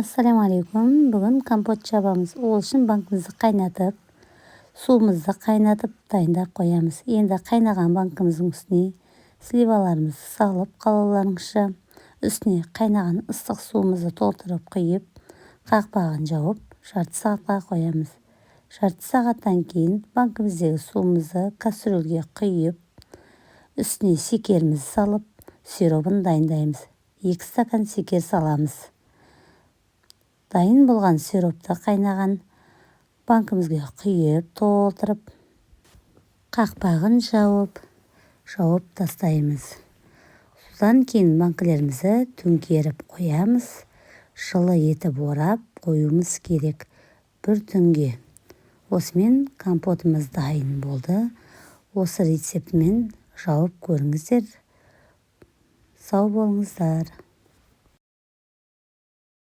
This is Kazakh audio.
Assalamu alaikum. Бүгін компот жабамыз. Ол үшін банкымызды қайнатып, суымызды қайнатып дайындап қоямыз. Енді қайнаған банкымыздың үстіне сливаларымызды салып, қалауларыңызша үстіне қайнаған ыстық суымызды толтырып құйып, қақпағын жауып, жарты сағатқа қоямыз. Жарты сағаттан кейін банкымыздегі суымызды кастрюльге құйып, үстіне секерімізді салып, сиропын дайындаймыз. 2 стакан секер саламыз. Дайын болған сиропты қайнаған банкымызға құйып, толтырып, қақпағын жауып тастаймыз. Содан кейін банкілерімізді төңкеріп қоямыз. Жылы етіп орап қоюымыз керек бір түнге. Осымен компотымыз дайын болды. Осы рецептімен жауып көріңіздер. Сау болыңыздар.